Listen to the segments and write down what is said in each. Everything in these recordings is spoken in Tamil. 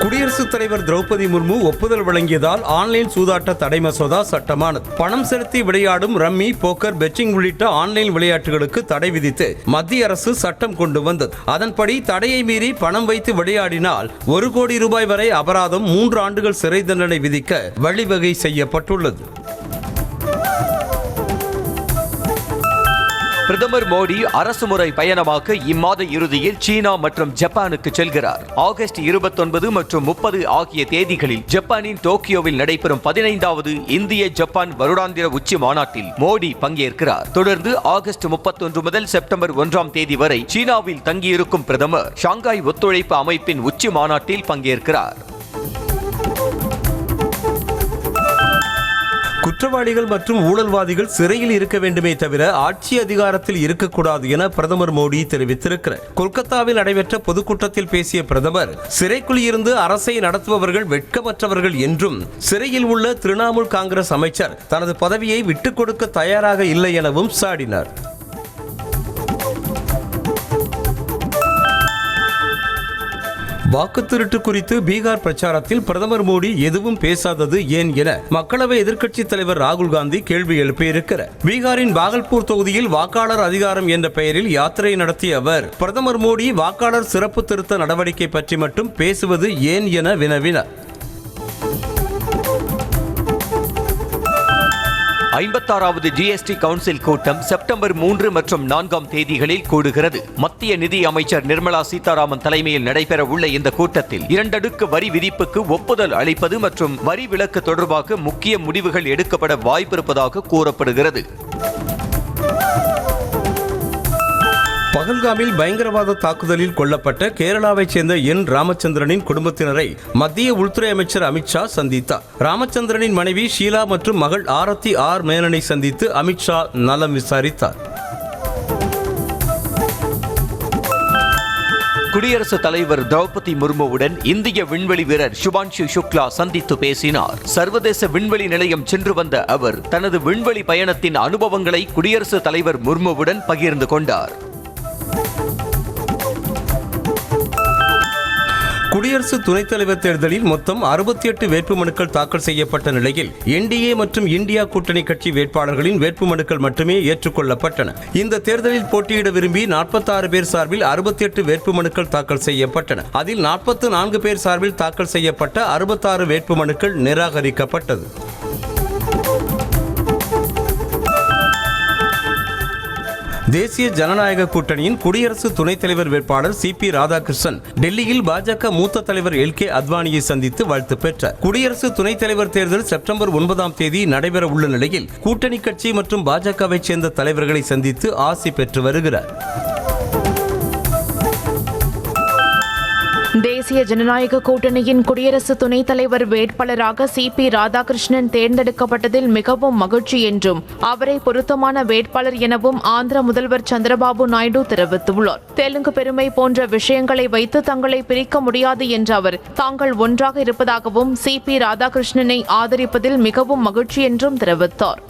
குடியரசுத் தலைவர் திரௌபதி முர்மு ஒப்புதல் வழங்கியதால் ஆன்லைன் சூதாட்ட தடை மசோதா சட்டமானது. பணம் செலுத்தி விளையாடும் ரம்மி, போக்கர், பெட்டிங் உள்ளிட்ட ஆன்லைன் விளையாட்டுகளுக்கு தடை விதித்து மத்திய அரசு சட்டம் கொண்டு வந்தது. அதன்படி தடையை மீறி பணம் வைத்து விளையாடினால் 1 கோடி ரூபாய் வரை அபராதம், 3 ஆண்டுகள் சிறை தண்டனை விதிக்க வழிவகை செய்யப்பட்டுள்ளது. பிரதமர் மோடி அரசுமுறை பயணமாக இம்மாத இறுதியில் சீனா மற்றும் ஜப்பானுக்கு செல்கிறார். ஆகஸ்ட் 29 மற்றும் 30 ஆகிய தேதிகளில் ஜப்பானின் டோக்கியோவில் நடைபெறும் 15வது இந்திய ஜப்பான் வருடாந்திர உச்சி மாநாட்டில் மோடி பங்கேற்கிறார். தொடர்ந்து ஆகஸ்ட் 31 முதல் செப்டம்பர் 1ஆம் தேதி வரை சீனாவில் தங்கியிருக்கும் பிரதமர் ஷாங்காய் ஒத்துழைப்பு அமைப்பின் உச்சி மாநாட்டில் பங்கேற்கிறார். குற்றவாளிகள் மற்றும் ஊழல்வாதிகள் சிறையில் இருக்க வேண்டுமே தவிர ஆட்சி அதிகாரத்தில் இருக்கக்கூடாது என பிரதமர் மோடி தெரிவித்திருக்கிறார். கொல்கத்தாவில் நடைபெற்ற பொதுக்கூட்டத்தில் பேசிய பிரதமர், சிறைக்குள் இருந்து அரசை நடத்துபவர்கள் வெட்கமற்றவர்கள் என்றும், சிறையில் உள்ள திரிணாமுல் காங்கிரஸ் அமைச்சர் தனது பதவியை விட்டுக் கொடுக்க தயாராக இல்லை எனவும் சாடினார். வாக்கு திருட்டு குறித்து பீகார் பிரச்சாரத்தில் பிரதமர் மோடி எதுவும் பேசாதது ஏன் என மக்களவை எதிர்க்கட்சித் தலைவர் ராகுல் காந்தி கேள்வி எழுப்பியிருக்கிறார். பீகாரின் பாகல்பூர் தொகுதியில் வாக்காளர் அதிகாரம் என்ற பெயரில் யாத்திரை நடத்திய அவர், பிரதமர் மோடி வாக்காளர் சிறப்பு திருத்த நடவடிக்கை பற்றி மட்டும் பேசுவது ஏன் என வினவினார். 56வது ஜிஎஸ்டி கவுன்சில் கூட்டம் செப்டம்பர் 3 மற்றும் 4ஆம் தேதிகளில் கூடுகிறது. மத்திய நிதி அமைச்சர் நிர்மலா சீதாராமன் தலைமையில் நடைபெற உள்ள இந்த கூட்டத்தில் 2 அடுக்கு வரி விதிப்புக்கு ஒப்புதல் அளிப்பது மற்றும் வரி விலக்கு தொடர்பாக முக்கிய முடிவுகள் எடுக்கப்பட வாய்ப்பிருப்பதாக கூறப்படுகிறது. பகல்காமில் பயங்கரவாத தாக்குதலில் கொல்லப்பட்ட கேரளாவைச் சேர்ந்த என் ராமச்சந்திரனின் குடும்பத்தினரை மத்திய உள்துறை அமைச்சர் அமித்ஷா சந்தித்தார். ராமச்சந்திரனின் மனைவி ஷீலா மற்றும் மகள் ஆரத்தி ஆர் மேனனை சந்தித்து அமித்ஷா நலம் விசாரித்தார். குடியரசுத் தலைவர் திரௌபதி முர்முவுடன் இந்திய விண்வெளி வீரர் சுபான்ஷு சுக்லா சந்தித்து பேசினார். சர்வதேச விண்வெளி நிலையம் சென்று வந்த அவர் தனது விண்வெளி பயணத்தின் அனுபவங்களை குடியரசுத் தலைவர் முர்முவுடன் பகிர்ந்து கொண்டார். குடியரசு துணைத் தலைவர் தேர்தலில் மொத்தம் 68 வேட்புமனுக்கள் தாக்கல் செய்யப்பட்ட நிலையில் என்டிஏ மற்றும் இந்தியா கூட்டணி கட்சி வேட்பாளர்களின் வேட்புமனுக்கள் மட்டுமே ஏற்றுக்கொள்ளப்பட்டன. இந்த தேர்தலில் போட்டியிட விரும்பி 46 பேர் சார்பில் 68 வேட்புமனுக்கள் தாக்கல் செய்யப்பட்டன. அதில் 44 பேர் சார்பில் தாக்கல் செய்யப்பட்ட 66 வேட்புமனுக்கள் நிராகரிக்கப்பட்டது. தேசிய ஜனநாயக கூட்டணியின் குடியரசு துணைத் தலைவர் வேட்பாளர் சிபி ராதாகிருஷ்ணன் டெல்லியில் பாஜக மூத்த தலைவர் எல்கே அத்வானியை சந்தித்து வாழ்த்து பெற்றார். குடியரசு துணைத் தலைவர் தேர்தல் செப்டம்பர் 9ஆம் தேதி நடைபெற உள்ள நிலையில் கூட்டணி கட்சி மற்றும் பாஜகவைச் சேர்ந்த தலைவர்களை சந்தித்து ஆசி பெற்று வருகிறார். தேசிய ஜனநாயக கூட்டணியின் குடியரசு துணைத் தலைவர் வேட்பாளராக சிபி ராதாகிருஷ்ணன் தேர்ந்தெடுக்கப்பட்டதில் மிகவும் மகிழ்ச்சி என்றும், அவரை பொருத்தமான வேட்பாளர் எனவும் ஆந்திர முதல்வர் சந்திரபாபு நாயுடு தெரிவித்துள்ளார். தெலுங்கு பெருமை போன்ற விஷயங்களை வைத்து தங்களை பிரிக்க முடியாது என்ற அவர், தாங்கள் ஒன்றாக இருப்பதாகவும் சிபி ராதாகிருஷ்ணனை ஆதரிப்பதில் மிகவும் மகிழ்ச்சி என்றும் தெரிவித்தார்.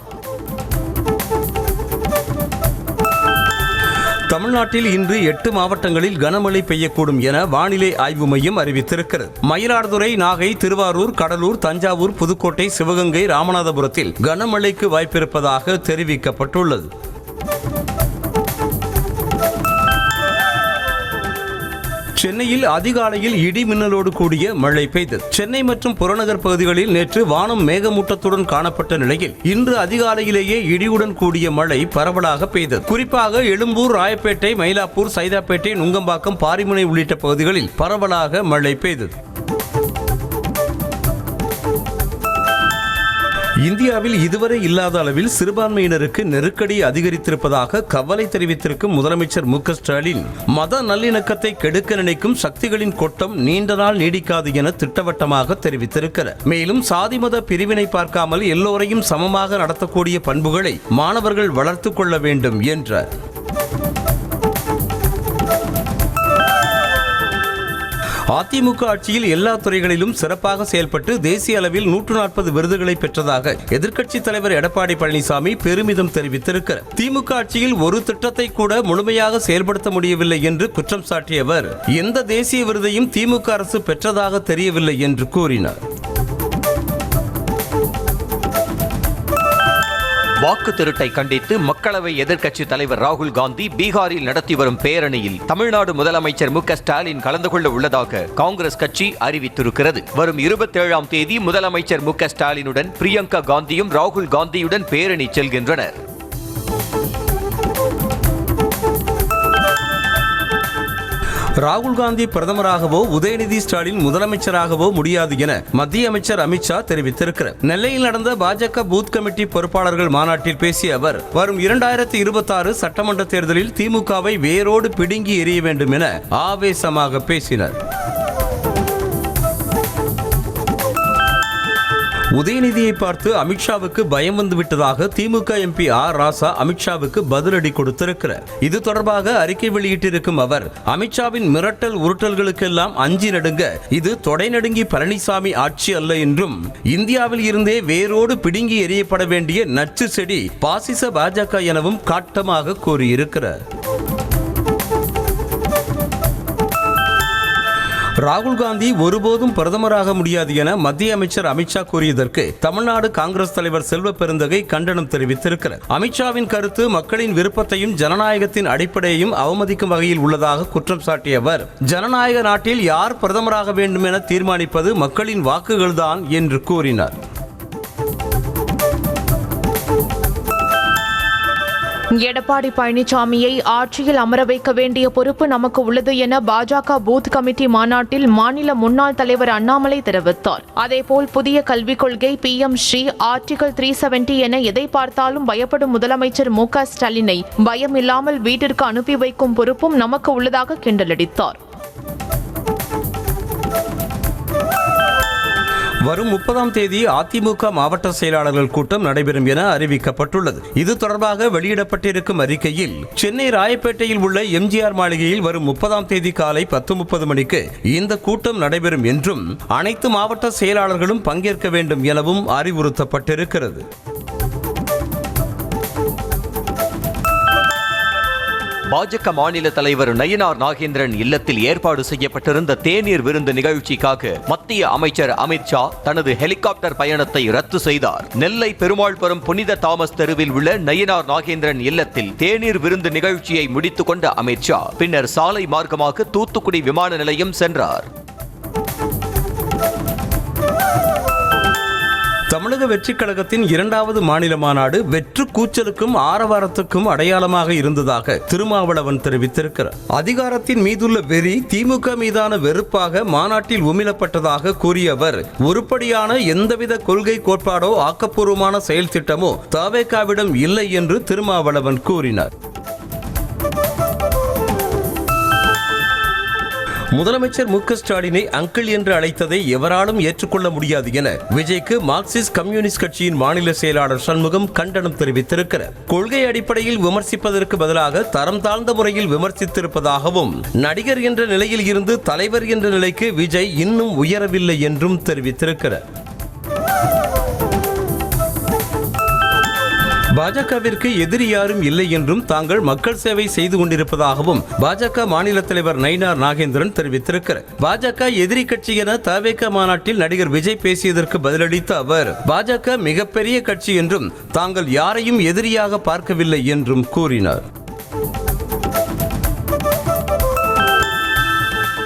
தமிழ்நாட்டில் இன்று 8 மாவட்டங்களில் கனமழை பெய்யக்கூடும் என வானிலை ஆய்வு மையம் அறிவித்திருக்கிறது. மயிலாடுதுறை, நாகை, திருவாரூர், கடலூர், தஞ்சாவூர், புதுக்கோட்டை, சிவகங்கை, ராமநாதபுரத்தில் கனமழைக்கு வாய்ப்பிருப்பதாக தெரிவிக்கப்பட்டுள்ளது. சென்னையில் அதிகாலையில் இடி மின்னலோடு கூடிய மழை பெய்தது. சென்னை மற்றும் புறநகர் பகுதிகளில் நேற்று வானம் மேகமூட்டத்துடன் காணப்பட்ட நிலையில் இன்று அதிகாலையிலேயே இடியுடன் கூடிய மழை பரவலாக பெய்தது. குறிப்பாக எழும்பூர், ராயப்பேட்டை, மயிலாப்பூர், சைதாப்பேட்டை, நுங்கம்பாக்கம், பாரிமுனை உள்ளிட்ட பகுதிகளில் பரவலாக மழை பெய்தது. இந்தியாவில் இதுவரை இல்லாத அளவில் சிறுபான்மையினருக்கு நெருக்கடி அதிகரித்திருப்பதாக கவலை தெரிவித்திருக்கும் முதலமைச்சர் மு.க. ஸ்டாலின், மத நல்லிணக்கத்தை கெடுக்க நினைக்கும் சக்திகளின் கொட்டம் நீண்ட நாள் நீடிக்காது என திட்டவட்டமாக தெரிவித்திருக்கிறார். மேலும் சாதி மத பிரிவினை பார்க்காமல் எல்லோரையும் சமமாக நடத்தக்கூடிய பண்புகளை மாணவர்கள் வளர்த்துக் கொள்ள வேண்டும் என்றார். அதிமுக ஆட்சியில் எல்லா துறைகளிலும் சிறப்பாக செயல்பட்டு தேசிய அளவில் 140 விருதுகளை பெற்றதாக எதிர்க்கட்சித் தலைவர் எடப்பாடி பழனிசாமி பெருமிதம் தெரிவித்திருக்கிறார். திமுக ஆட்சியில் ஒரு திட்டத்தை கூட முழுமையாக செயல்படுத்த முடியவில்லை என்று குற்றம் சாட்டிய அவர் எந்த தேசிய விருதையும் திமுக அரசு பெற்றதாக தெரியவில்லை என்று கூறினார். வாக்கு திருட்டை கண்டித்து மக்களவை எதிர்க்கட்சி தலைவர் ராகுல் காந்தி பீகாரில் நடத்தி வரும் பேரணியில் தமிழ்நாடு முதலமைச்சர் மு.க.ஸ்டாலின் கலந்து கொள்ள உள்ளதாக காங்கிரஸ் கட்சி அறிவித்திருக்கிறது. வரும் 27ஆம் தேதி முதலமைச்சர் மு.க.ஸ்டாலினுடன் பிரியங்கா காந்தியும் ராகுல் காந்தியுடன் பேரணி செல்கின்றனர். ராகுல் காந்தி பிரதமராகவோ உதயநிதி ஸ்டாலின் முதலமைச்சராகவோ முடியாது என மத்திய அமைச்சர் அமித்ஷா தெரிவித்திருக்கிறார். நெல்லையில் நடந்த பாஜக பூத் கமிட்டி பொறுப்பாளர்கள் மாநாட்டில் பேசிய அவர் வரும் 2026 சட்டமன்ற தேர்தலில் திமுகவை வேரோடு பிடுங்கி எறிய வேண்டும் என ஆவேசமாக பேசினார். உதயநிதியை பார்த்து அமித்ஷாவுக்கு பயம் வந்துவிட்டதாக திமுக எம்பி ஆர் ராசா அமித்ஷாவுக்கு பதிலடி கொடுத்திருக்கிறார். இது தொடர்பாக அறிக்கை வெளியிட்டிருக்கும் அவர் அமித்ஷாவின் மிரட்டல் உருட்டல்களுக்கெல்லாம் அஞ்சி நடுங்க இது தொடை நடுங்கி பழனிசாமி ஆட்சி அல்ல என்றும் இந்தியாவில் இருந்தே வேரோடு பிடுங்கி எறியப்பட வேண்டிய நச்சு செடி பாசிச பாஜக எனவும் காட்டமாக கூறியிருக்கிறார். ராகுல் காந்தி ஒருபோதும் பிரதமராக முடியாது என மத்திய அமைச்சர் அமித்ஷா கூறியதற்கு தமிழ்நாடு காங்கிரஸ் தலைவர் செல்வ பெருந்தகை கண்டனம் தெரிவித்திருக்கிறார். அமித்ஷாவின் கருத்து மக்களின் விருப்பத்தையும் ஜனநாயகத்தின் அடிப்படையையும் அவமதிக்கும் வகையில் உள்ளதாக குற்றம் சாட்டிய அவர் ஜனநாயக நாட்டில் யார் பிரதமராக வேண்டும் என தீர்மானிப்பது மக்களின் வாக்குகள்தான் என்று கூறினார். எடப்பாடி பழனிசாமியை ஆட்சியில் அமர வைக்க வேண்டிய பொறுப்பு நமக்கு உள்ளது என பாஜக பூத் கமிட்டி மாநாட்டில் மாநில முன்னாள் தலைவர் அண்ணாமலை தெரிவித்தார். அதேபோல் புதிய கல்விக் கொள்கை, PM ஸ்ரீ, ஆர்டிகல் 370 என எதை பார்த்தாலும் பயப்படும் முதலமைச்சர் மு.க.ஸ்டாலினை பயம் இல்லாமல் வீட்டிற்கு அனுப்பி வைக்கும் பொறுப்பும் நமக்கு உள்ளதாக கிண்டலடித்தார். வரும் 30ஆம் தேதி அதிமுக மாவட்ட செயலாளர்கள் கூட்டம் நடைபெறும் என அறிவிக்கப்பட்டுள்ளது. இது தொடர்பாக வெளியிடப்பட்டிருக்கும் அறிக்கையில் சென்னை ராயப்பேட்டையில் உள்ள எம்ஜிஆர் மாளிகையில் வரும் 30ஆம் தேதி காலை 10:30 மணிக்கு இந்த கூட்டம் நடைபெறும் என்றும் அனைத்து மாவட்ட செயலாளர்களும் பங்கேற்க வேண்டும் எனவும் அறிவுறுத்தப்பட்டிருக்கிறது. பாஜக மாநில தலைவர் நயினார் நாகேந்திரன் இல்லத்தில் ஏற்பாடு செய்யப்பட்டிருந்த தேநீர் விருந்து நிகழ்ச்சிக்காக மத்திய அமைச்சர் அமித்ஷா தனது ஹெலிகாப்டர் பயணத்தை ரத்து செய்தார். நெல்லை பெருமாள்புரம் புனித தாமஸ் தெருவில் உள்ள நயினார் நாகேந்திரன் இல்லத்தில் தேநீர் விருந்து நிகழ்ச்சியை முடித்துக் கொண்ட அமித்ஷா பின்னர் சாலை மார்க்கமாக தூத்துக்குடி விமான நிலையம் சென்றார். தமிழக வெற்றிக் கழகத்தின் 2வது மாநில மாநாடு வெற்று கூச்சலுக்கும் ஆரவாரத்துக்கும் அடையாளமாக இருந்ததாக திருமாவளவன் தெரிவித்திருக்கிறார். அதிகாரத்தின் மீதுள்ள வெறி திமுக மீதான வெறுப்பாக மாநாட்டில் உமிழப்பட்டதாக கூறிய அவர் உருப்படியான எந்தவித கொள்கை கோட்பாடோ ஆக்கப்பூர்வமான செயல் திட்டமோ தவேகாவிடம் இல்லை என்று திருமாவளவன் கூறினார். முதலமைச்சர் மு.க.ஸ்டாலினை அங்கிள் என்று அழைத்ததை எவராலும் ஏற்றுக்கொள்ள முடியாது என விஜய்க்கு மார்க்சிஸ்ட் கம்யூனிஸ்ட் கட்சியின் மாநில செயலாளர் சண்முகம் கண்டனம் தெரிவித்திருக்கிறார். கொள்கை அடிப்படையில் விமர்சிப்பதற்கு பதிலாக தரம் தாழ்ந்த முறையில் விமர்சித்திருப்பதாகவும் நடிகர் என்ற நிலையில் இருந்து தலைவர் என்ற நிலைக்கு விஜய் இன்னும் உயரவில்லை என்றும் தெரிவித்திருக்கிறார். பாஜகவிற்கு எதிரி யாரும் இல்லை என்றும் தாங்கள் மக்கள் சேவை செய்து கொண்டிருப்பதாகவும் பாஜக மாநில தலைவர் நயினார் நாகேந்திரன் தெரிவித்திருக்கிறார். பாஜக எதிரி கட்சி என தவேக மாநாட்டில் நடிகர் விஜய் பேசியதற்கு பதிலளித்த அவர் பாஜக மிகப்பெரிய கட்சி என்றும் தாங்கள் யாரையும் எதிரியாக பார்க்கவில்லை என்றும் கூறினார்.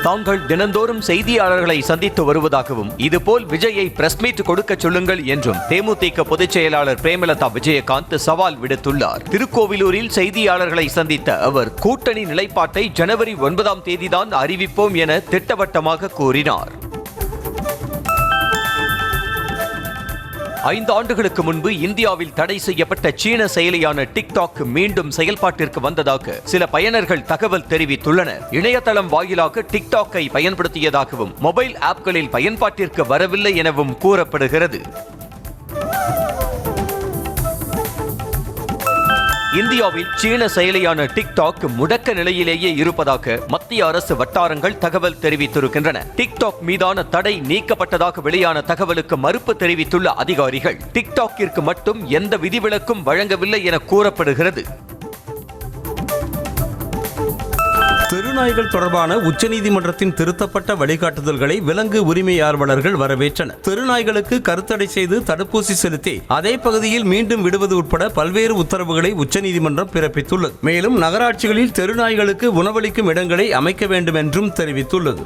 தாங்கள் தினந்தோறும் செய்தியாளர்களை சந்தித்து வருவதாகவும் இதுபோல் விஜயை பிரஸ் மீட் கொடுக்க சொல்லுங்கள் என்றும் தேமுதிக பொதுச் செயலாளர் பிரேமலதா விஜயகாந்த் சவால் விடுத்துள்ளார். திருக்கோவிலூரில் செய்தியாளர்களை சந்தித்த அவர் கூட்டணி நிலைப்பாட்டை ஜனவரி 9ஆம் தேதிதான் அறிவிப்போம் என திட்டவட்டமாக கூறினார். 5 ஆண்டுகளுக்கு முன்பு இந்தியாவில் தடை செய்யப்பட்ட சீன செயலியான டிக்டாக் மீண்டும் செயல்பாட்டிற்கு வந்ததாக சில பயனர்கள் தகவல் தெரிவித்துள்ளனர். இணையதளம் வாயிலாக டிக்டாக்கை பயன்படுத்தியதாகவும் மொபைல் ஆப்களில் பயன்பாட்டிற்கு வரவில்லை எனவும் கூறப்படுகிறது. இந்தியாவில் சீன செயலியான டிக்டாக் முடக்க நிலையிலேயே இருப்பதாக மத்திய அரசு வட்டாரங்கள் தகவல் தெரிவித்திருக்கின்றன. டிக்டாக் மீதான தடை நீக்கப்பட்டதாக வெளியான தகவலுக்கு மறுப்பு தெரிவித்துள்ள அதிகாரிகள் டிக்டாக்கிற்கு மட்டும் எந்த விதிவிலக்கும் வழங்கவில்லை என கூறப்படுகிறது. தெருநாய்கள் தொடர்பான உச்சநீதிமன்றத்தின் திருத்தப்பட்ட வழிகாட்டுதல்களை விலங்கு உரிமை ஆர்வலர்கள் வரவேற்றனர். தெருநாய்களுக்கு கருத்தடை செய்து தடுப்பூசி செலுத்தி அதே பகுதியில் மீண்டும் விடுவது உட்பட பல்வேறு உத்தரவுகளை உச்சநீதிமன்றம் பிறப்பித்துள்ளது. மேலும் நகராட்சிகளில் தெருநாய்களுக்கு உணவளிக்கும் இடங்களை அமைக்க வேண்டும் என்றும் தெரிவித்துள்ளது.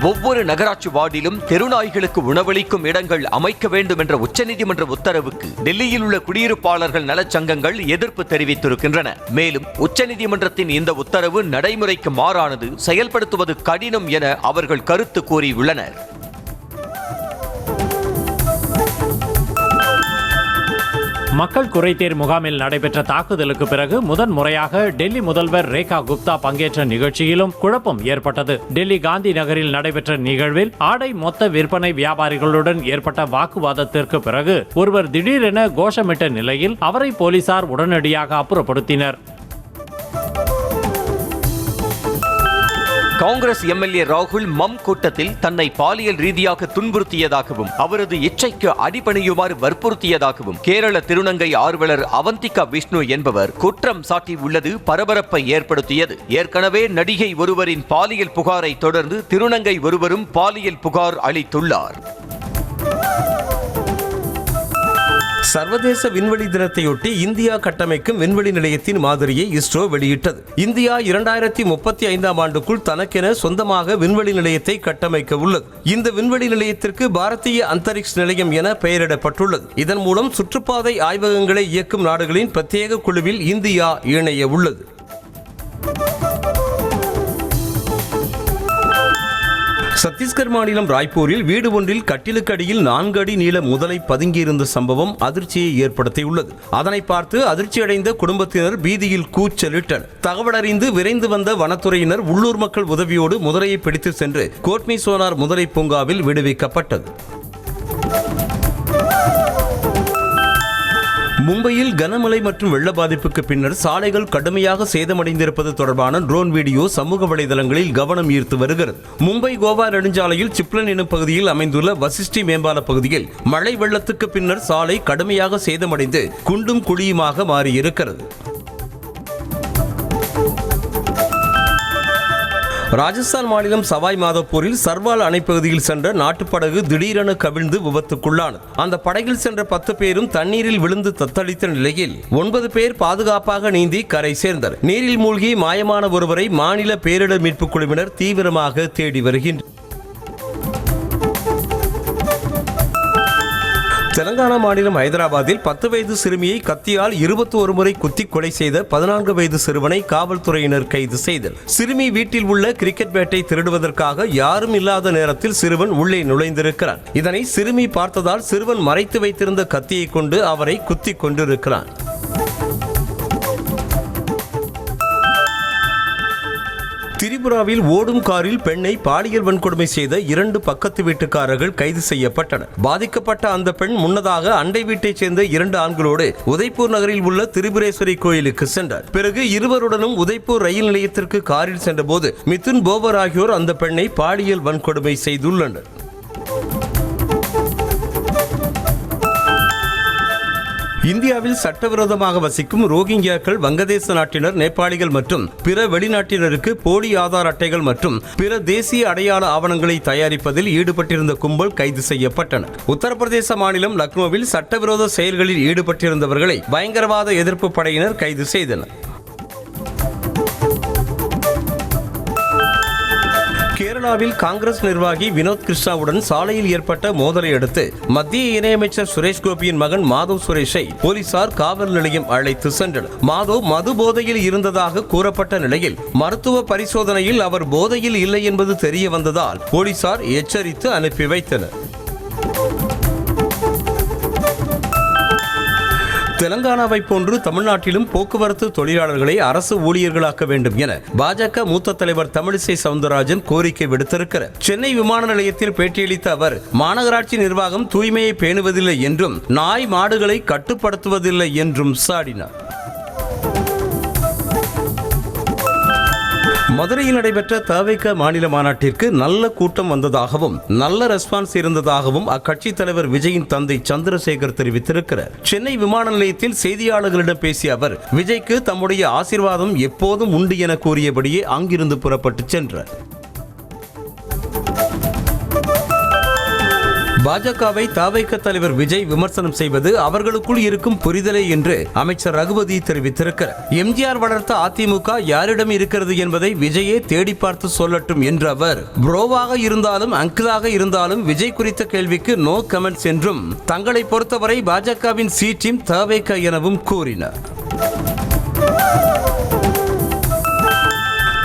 ஒவ்வொரு நகராட்சி வார்டிலும் தெருநாய்களுக்கு உணவளிக்கும் இடங்கள் அமைக்க வேண்டும் என்ற உச்சநீதிமன்ற உத்தரவுக்கு டெல்லியில் உள்ள குடியிருப்பாளர்கள் நலச்சங்கங்கள் எதிர்ப்பு தெரிவித்திருக்கின்றன. மேலும் உச்சநீதிமன்றத்தின் இந்த உத்தரவு நடைமுறைக்கு மாறானது, செயல்படுத்துவது கடினம் என அவர்கள் கருத்து கூறியுள்ளனர். மக்கள் குறைதீர் முகாமில் நடைபெற்ற தாக்குதலுக்கு பிறகு முதன்முறையாக டெல்லி முதல்வர் ரேகா குப்தா பங்கேற்ற நிகழ்ச்சியிலும் குழப்பம் ஏற்பட்டது. டெல்லி காந்தி நகரில் நடைபெற்ற நிகழ்வில் ஆடை மொத்த விற்பனை வியாபாரிகளுடன் ஏற்பட்ட வாக்குவாதத்திற்கு பிறகு ஒருவர் திடீரென கோஷமிட்ட நிலையில் அவரை போலீசார் உடனடியாக அப்புறப்படுத்தினர். காங்கிரஸ் எம்எல்ஏ ராகுல் மம் கூட்டத்தில் தன்னை பாலியல் ரீதியாக துன்புறுத்தியதாகவும் அவரது இச்சைக்கு அடிபணியுமாறு வற்புறுத்தியதாகவும் கேரள திருநங்கை ஆர்வலர் அவந்திகா விஷ்ணு என்பவர் குற்றம் சாட்டியுள்ளது பரபரப்பை ஏற்படுத்தியது. ஏற்கனவே நடிகை ஒருவரின் பாலியல் புகாரை தொடர்ந்து திருநங்கை ஒருவரும் பாலியல் புகார் அளித்துள்ளார். சர்வதேச விண்வெளி தினத்தையொட்டி இந்தியா கட்டமைக்கும் விண்வெளி நிலையத்தின் மாதிரியை இஸ்ரோ வெளியிட்டது. இந்தியா 2035ஆம் ஆண்டுக்குள் தனக்கென சொந்தமாக விண்வெளி நிலையத்தை கட்டமைக்க உள்ளது. இந்த விண்வெளி நிலையத்திற்கு பாரதிய அந்தரிக்ஷ் நிலையம் என பெயரிடப்பட்டுள்ளது. இதன் மூலம் சுற்றுப்பாதை ஆய்வகங்களை இயக்கும் நாடுகளின் பிரத்யேக குழுவில் இந்தியா இணைய உள்ளது. சத்தீஸ்கர் மாநிலம் ராய்ப்பூரில் வீடு ஒன்றில் கட்டிலுக்கு அடியில் 4 அடி நீள முதலை பதுங்கியிருந்த சம்பவம் அதிர்ச்சியை ஏற்படுத்தியுள்ளது. அதனை பார்த்து அதிர்ச்சியடைந்த குடும்பத்தினர் பீதியில் கூச்சலிட்டனர். தகவலறிந்து விரைந்து வந்த வனத்துறையினர் உள்ளூர் மக்கள் உதவியோடு முதலையை பிடித்து சென்று கோட்மி சோனார் முதலை பூங்காவில் விடுவிக்கப்பட்டது. மும்பையில் கனமழை மற்றும் வெள்ள பாதிப்புக்கு பின்னர் சாலைகள் கடுமையாக சேதமடைந்திருப்பது தொடர்பான ட்ரோன் வீடியோ சமூக வலைதளங்களில் கவனம் ஈர்த்து வருகிறது. மும்பை கோவா நெடுஞ்சாலையில் சிப்லன் எனும் பகுதியில் அமைந்துள்ள வசிஷ்டி மேம்பால பகுதியில் மழை வெள்ளத்துக்கு பின்னர் சாலை கடுமையாக சேதமடைந்து குண்டும் குழியுமாக மாறியிருக்கிறது. ராஜஸ்தான் மாநிலம் சவாய் மாதோப்பூரில் சர்வால் அணைப்பகுதியில் சென்ற நாட்டுப்படகு திடீரென கவிழ்ந்து விபத்துக்குள்ளானது. அந்த படகில் சென்ற 10 பேரும் தண்ணீரில் விழுந்து தத்தளித்த நிலையில் 9 பேர் பாதுகாப்பாக நீந்தி கரை சேர்ந்தனர். நீரில் மூழ்கி மாயமான ஒருவரை மாநில பேரிடர் மீட்புக் குழுவினர் தீவிரமாக தேடி வருகின்றனர். தெலங்கானா மாநிலம் ஹைதராபாத்தில் 10 வயது சிறுமியை கத்தியால் 21 முறை குத்தி கொலை செய்த 14 வயது சிறுவனை காவல்துறையினர் கைது செய்தனர். சிறுமி வீட்டில் உள்ள கிரிக்கெட் பேட்டை திருடுவதற்காக யாரும் இல்லாத நேரத்தில் சிறுவன் உள்ளே நுழைந்திருக்கிறான். இதனை சிறுமி பார்த்ததால் சிறுவன் மறைத்து வைத்திருந்த கத்தியை கொண்டு அவரை குத்தி கொண்டிருக்கிறான். திரிபுராவில் ஓடும் காரில் பெண்ணை பாலியல் வன்கொடுமை செய்த 2 பக்கத்து வீட்டுக்காரர்கள் கைது செய்யப்பட்டனர். பாதிக்கப்பட்ட அந்த பெண் முன்னதாக அண்டை வீட்டைச் சேர்ந்த 2 ஆண்களோடு உதய்பூர் நகரில் உள்ள திரிபுரேஸ்வரி கோயிலுக்கு சென்றார். பிறகு இருவருடனும் உதய்பூர் ரயில் நிலையத்திற்கு காரில் சென்றபோது மிதுன் போவர் ஆகியோர் அந்த பெண்ணை பாலியல் வன்கொடுமை செய்துள்ளனர். இந்தியாவில் சட்டவிரோதமாக வசிக்கும் ரோஹிங்கியாக்கள், வங்கதேச நாட்டினர், நேபாளிகள் மற்றும் பிற வெளிநாட்டினருக்கு போலி ஆதார் அட்டைகள் மற்றும் பிற தேசிய அடையாள ஆவணங்களை தயாரிப்பதில் ஈடுபட்டிருந்த கும்பல் கைது செய்யப்பட்டனர். உத்தரப்பிரதேச மாநிலம் லக்னோவில் சட்டவிரோத செயல்களில் ஈடுபட்டிருந்தவர்களை பயங்கரவாத எதிர்ப்பு படையினர் கைது செய்தனர். கேரளாவில் காங்கிரஸ் நிர்வாகி வினோத் கிருஷ்ணாவுடன் சாலையில் ஏற்பட்ட மோதலை அடுத்து மத்திய இணையமைச்சர் சுரேஷ் கோபியின் மகன் மாதவ் சுரேஷை போலீசார் காவல் நிலையம் அழைத்து சென்றனர். மாதவ் மது போதையில் இருந்ததாக கூறப்பட்ட நிலையில் மருத்துவ பரிசோதனையில் அவர் போதையில் இல்லை என்பது தெரிய வந்ததால் போலீசார் எச்சரித்து அனுப்பி வைத்தனர். தெலங்கானாவை போன்று தமிழ்நாட்டிலும் போக்குவரத்து தொழிலாளர்களை அரசு ஊழியர்களாக்க வேண்டும் என பாஜக மூத்த தலைவர் தமிழிசை சவுந்தரராஜன் கோரிக்கை விடுத்திருக்கிறார். சென்னை விமான நிலையத்தில் பேட்டியளித்த அவர், மாநகராட்சி நிர்வாகம் தூய்மையை பேணுவதில்லை என்றும் நாய் மாடுகளை கட்டுப்படுத்துவதில்லை என்றும் சாடினார். மதுரையில் நடைபெற்ற தவிக மாநில மாநாட்டிற்கு நல்ல கூட்டம் வந்ததாகவும் நல்ல ரெஸ்பான்ஸ் இருந்ததாகவும் அக்கட்சி தலைவர் விஜயின் தந்தை சந்திரசேகர் தெரிவித்திருக்கிறார். சென்னை விமான நிலையத்தில் செய்தியாளர்களிடம் பேசிய அவர், விஜய்க்கு தம்முடைய ஆசீர்வாதம் எப்போதும் உண்டு என கூறியபடியே அங்கிருந்து புறப்பட்டு சென்றார். பாஜகவை தவிக தலைவர் விஜய் விமர்சனம் செய்வது அவர்களுக்குள் இருக்கும் புரிதலே என்று அமைச்சர் ரகுபதி தெரிவித்திருக்கிறார். எம்ஜிஆர் வளர்த்த அதிமுக யாரிடம் இருக்கிறது என்பதை விஜயே தேடி பார்த்து சொல்லட்டும் என்ற அவர், ப்ரோவாக இருந்தாலும் அங்கிளாக இருந்தாலும் விஜய் குறித்த கேள்விக்கு நோ கமெண்ட்ஸ் என்றும் தங்களை பொறுத்தவரை பாஜகவின் சி டீம் தவிக எனவும் கூறினார்.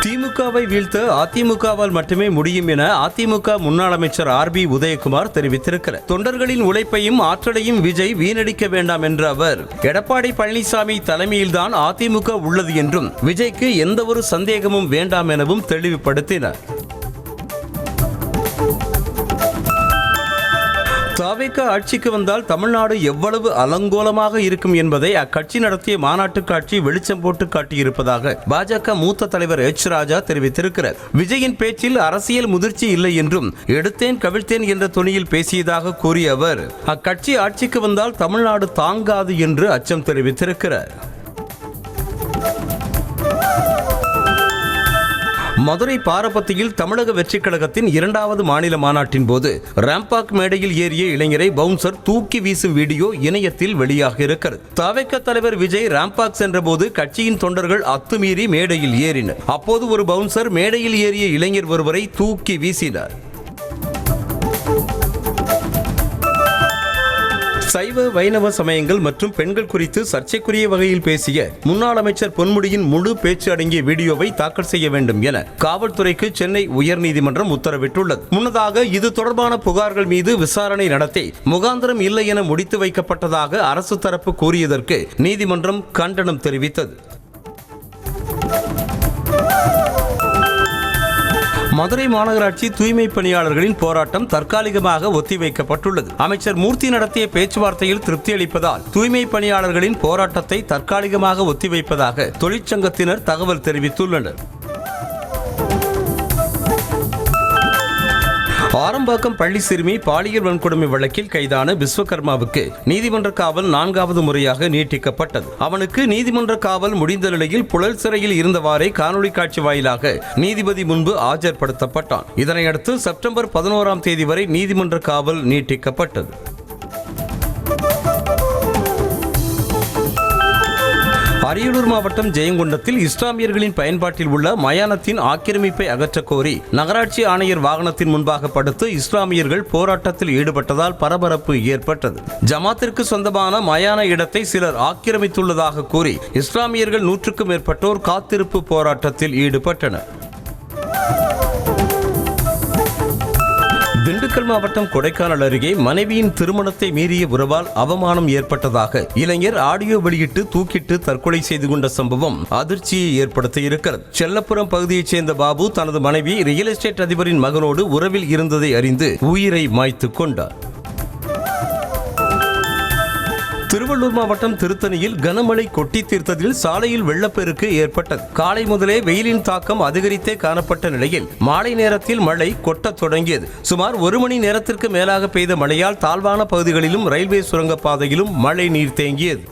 திமுகவை வீழ்த்த அதிமுகவால் மட்டுமே முடியும் என அதிமுக முன்னாள் அமைச்சர் RB உதயகுமார் தெரிவித்திருக்கிறார். தொண்டர்களின் உழைப்பையும் ஆற்றலையும் விஜய் வீணடிக்க வேண்டாம் என்ற அவர், எடப்பாடி பழனிசாமி தலைமையில்தான் அதிமுக உள்ளது என்றும் விஜய்க்கு எந்த ஒரு சந்தேகமும் வேண்டாம் எனவும் தெளிவுபடுத்தினார். தவிக ஆட்சிக்கு வந்தால் தமிழ்நாடு எவ்வளவு அலங்கோலமாக இருக்கும் என்பதை அக்கட்சி நடத்திய மாநாட்டு காட்சி வெளிச்சம் போட்டு காட்டியிருப்பதாக பாஜக மூத்த தலைவர் ராஜா தெரிவித்திருக்கிறார். விஜயின் பேச்சில் அரசியல் முதிர்ச்சி இல்லை என்றும் எடுத்தேன் கவிழ்த்தேன் என்ற தொனியில் பேசியதாக கூறிய அவர், அக்கட்சி ஆட்சிக்கு வந்தால் தமிழ்நாடு தாங்காது என்று அச்சம் தெரிவித்திருக்கிறார். மதுரை பாரபத்தியில் தமிழக வெற்றிக் கழகத்தின் 2வது மாநில மாநாட்டின் போது ராம்பாக் மேடையில் ஏறிய இளைஞரை பவுன்சர் தூக்கி வீசும் வீடியோ இணையத்தில் வெளியாக இருக்கிறது. தவிக தலைவர் விஜய் ராம்பாக் சென்றபோது கட்சியின் தொண்டர்கள் அத்துமீறி மேடையில் ஏறினர். அப்போது ஒரு பவுன்சர் மேடையில் ஏறிய இளைஞர் ஒருவரை தூக்கி வீசினார். சைவ வைணவ சமயங்கள் மற்றும் பெண்கள் குறித்து சர்ச்சைக்குரிய வகையில் பேசிய முன்னாள் அமைச்சர் பொன்முடியின் முழு பேச்சு அடங்கிய வீடியோவை தாக்கல் செய்ய வேண்டும் என காவல்துறைக்கு சென்னை உயர்நீதிமன்றம் உத்தரவிட்டுள்ளது. முன்னதாக இது தொடர்பான புகார்கள் மீது விசாரணை நடத்தி முகாந்திரம் இல்லை என முடித்து வைக்கப்பட்டதாக அரசு தரப்பு கூறியதற்கு நீதிமன்றம் கண்டனம் தெரிவித்தது. மதுரை மாநகராட்சி தூய்மை பணியாளர்களின் போராட்டம் தற்காலிகமாக ஒத்திவைக்கப்பட்டுள்ளது. அமைச்சர் மூர்த்தி நடத்திய பேச்சுவார்த்தையில் திருப்தி அளிப்பதால் தூய்மை பணியாளர்களின் போராட்டத்தை தற்காலிகமாக ஒத்திவைப்பதாக தொழிற்சங்கத்தினர் தகவல் தெரிவித்துள்ளனர். ஆரம்பாக்கம் பள்ளி சிறுமி பாலியல் வன்கொடுமை வழக்கில் கைதான விஸ்வகர்மாவுக்கு நீதிமன்ற காவல் 4வது முறையாக நீட்டிக்கப்பட்டது. அவனுக்கு நீதிமன்ற காவல் முடிந்த நிலையில் புழல் சிறையில் இருந்தவாறே காணொலி காட்சி வாயிலாக நீதிபதி முன்பு ஆஜர்படுத்தப்பட்டான். இதனையடுத்து செப்டம்பர் 11ஆம் தேதி வரை நீதிமன்ற காவல் நீட்டிக்கப்பட்டது. அரியலூர் மாவட்டம் ஜெயங்கொண்டத்தில் இஸ்லாமியர்களின் பயன்பாட்டில் உள்ள மயானத்தின் ஆக்கிரமிப்பை அகற்றக் கோரி நகராட்சி ஆணையர் வாகனத்தின் முன்பாக படுத்து இஸ்லாமியர்கள் போராட்டத்தில் ஈடுபட்டதால் பரபரப்பு ஏற்பட்டது. ஜமாத்திற்கு சொந்தமான மயான இடத்தை சிலர் ஆக்கிரமித்துள்ளதாக கூறி இஸ்லாமியர்கள் 100க்கும் மேற்பட்டோர் காத்திருப்பு போராட்டத்தில் ஈடுபட்டனர். திண்டுக்கல் மாவட்டம் கொடைக்கானல் அருகே மனைவியின் திருமணத்தை மீறிய உறவால் அவமானம் ஏற்பட்டதாக இளைஞர் ஆடியோ வெளியிட்டு தூக்கிட்டு தற்கொலை செய்து கொண்ட சம்பவம் அதிர்ச்சியை ஏற்படுத்தி இருக்கிறது. செல்லப்புரம் பகுதியைச் சேர்ந்த பாபு தனது மனைவி ரியல் எஸ்டேட் அதிபரின் மகனோடு உறவில் இருந்ததை அறிந்து உயிரை மாய்த்துக் கொண்டார். திருவள்ளூர் மாவட்டம் திருத்தணியில் கனமழை கொட்டி தீர்த்ததில் சாலையில் வெள்ளப்பெருக்கு ஏற்பட்டது. காலை முதலே வெயிலின் தாக்கம் அதிகரித்தே காணப்பட்ட நிலையில் மாலை நேரத்தில் மழை கொட்டத் தொடங்கியது. சுமார் 1 மணி நேரத்திற்கு மேலாக பெய்த மழையால் தாழ்வான பகுதிகளிலும் ரயில்வே சுரங்கப்பாதையிலும் மழை நீர் தேங்கியது.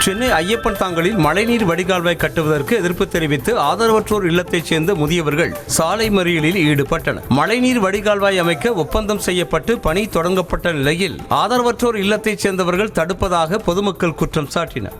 சென்னை ஐயப்பன் தாங்கலில் மழைநீர் வடிகால்வாய் கட்டுவதற்கு எதிர்ப்பு தெரிவித்து ஆதரவற்றோர் இல்லத்தைச் சேர்ந்த முதியவர்கள் சாலை மறியலில் ஈடுபட்டனர். மழைநீர் வடிகால்வாய் அமைக்க ஒப்பந்தம் செய்யப்பட்டு பணி தொடங்கப்பட்ட நிலையில் ஆதரவற்றோர் இல்லத்தைச் சேர்ந்தவர்கள் தடுப்பதாக பொதுமக்கள் குற்றம் சாட்டினர்.